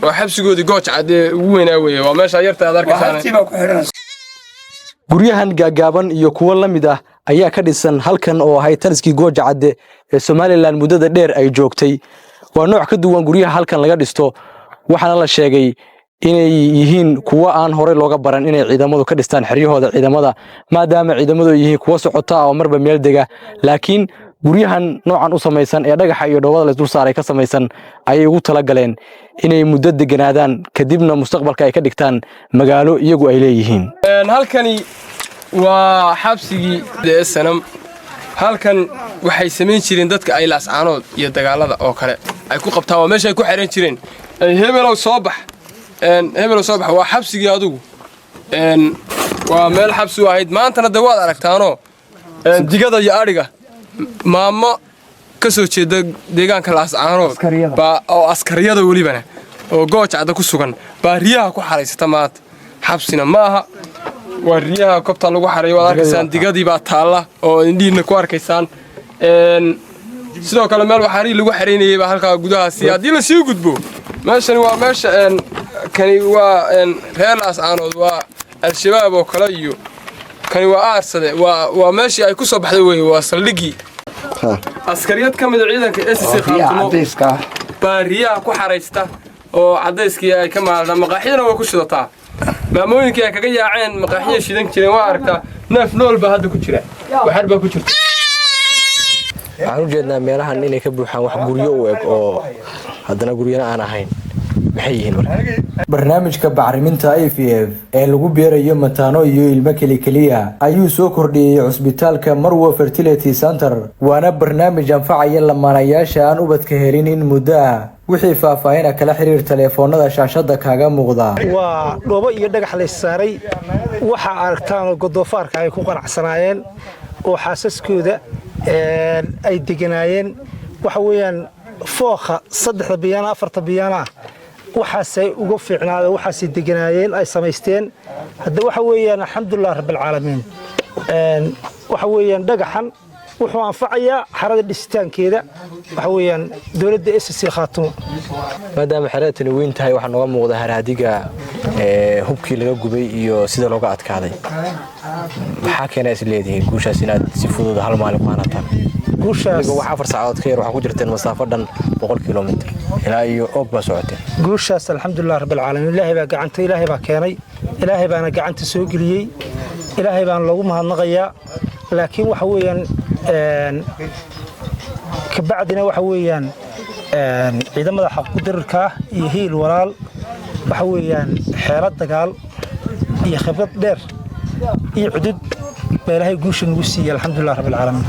وحبسيقودي gooja cad ugu weynaa weeye waa meesha yarta aad arkaysan guryahan gaagaaban iyo kuwa la mid ah ayaa ka dhisan halkan oo ahay taliskii gooja cad ee Soomaaliland muddada dheer ay joogtay waa nooc ka duwan guryaha halkan laga dhisto waxaana la sheegay inay yihiin kuwa aan hore looga baran inay ciidamadu ka dhistaan xiriyahooda ciidamada maadaama ciidamadu yihiin kuwa socota oo marba meel dega laakiin guryahan noocan u samaysan ee dhagaxa iyo dhoobada la dul saaray ka samaysan ay ugu tala galeen inay muddo deganaadaan kadibna mustaqbalka ay ka dhigtaan magaalo iyagu ay leeyihiin halkani waa xabsigii sanam halkan waxay sameyn jireen dadka ay laascaanood iyo dagaalada oo kale ay ku qabtaan waa meesha ay ku xiran jireen hebelow soo bax waa xabsigii adigu waa meel xabsi u ahayd maantana de waad aragtaanoo digada iyo adhiga maamo ka soo jeeda deegaanka laascaanood oo askariyada welibana oo gooja cad ku sugan baa riyaha ku xaraysata maanta xabsina maaha waa riyaha kobta lagu xareeyo waad arkaysaan digadii baa taalla oo indhiina ku arkaysaan sidoo kale meel waxaari lagu xareynayay baa halka gudahaasi hadii la sii gudbo meeshani waa meesha kani waa reer laascaanood waa al-shabaab oo kale iyo kani waa aarsade waa meeshii ay ku soo baxday weeye waa saldhigii askariyad ka mid ah ciidanka SSC qaatimo baariyaha ku xareysta oo cadayskii ay ka maalda maqaaxidana way ku shidataa maamooyinkii ay kaga yaaceen maqaaxiyo shidan jireen waa aragtaa neef nool baa hadda ku jira waxar baa ku jirta waxaan u jeednaa meelahan inay ka buuxaan wax guryo u eg oo haddana guryana aan ahayn maxay yihiin barnaamijka bacriminta IVF ee lagu beerayo mataano iyo ilmo kaliya ayuu soo kordhiyay cusbitaalka Marwo Fertility Center waana barnaamij anfacaya lamaanayaasha aan ubadka helin in muddo ah wixii faahfaahin kala xiriir telefoonada shaashada kaaga muuqda waa dhoobo iyo dhagax la saaray waxa aragtaan godoofaarka ay ku qanacsanaayeen oo xaasaskooda ay deganaayeen waxa weeyaan fooqa 3 biyana 4 biyana waxaasay ugu fiicnaadeen waxaasay deganaayeen ay samaysteen hadda waxa weeyaan alxamdulillah rabbil caalamiin waxa weeyaan dhagaxan wuxuu anfacayaa xarada dhisitaankeeda waxa weeyaan dawladda SSC Khaatumo maadaama xaradani weyn tahay waxa nooga muuqda haraadiga hubkii laga gubay iyo sida looga adkaaday maxaa keenay isleedahay guushaas inaad si fudud hal maalin ku hanataan guushaas waxa 4 saacadood ka yar waxa ku jirteen masaafo dhan 100 kiiloomitir ilaa iyo og ba socotay guushaas alxamdulillah rabbil caalamiin ilaahay baa gacanta ilaahay baa keenay ilaahay baana gacanta soo geliyay ilaahay baan lagu mahadnaqayaa laakiin waxa weeyaan ka bacdina waxa weeyaan ciidamada xaq ku dirirka iyo hiil walaal waxa weeyaan xeelad dagaal iyo khibrad dheer iyo cudud ilaahay guusha nagu siiyay alxamdulillah rabbil caalamiin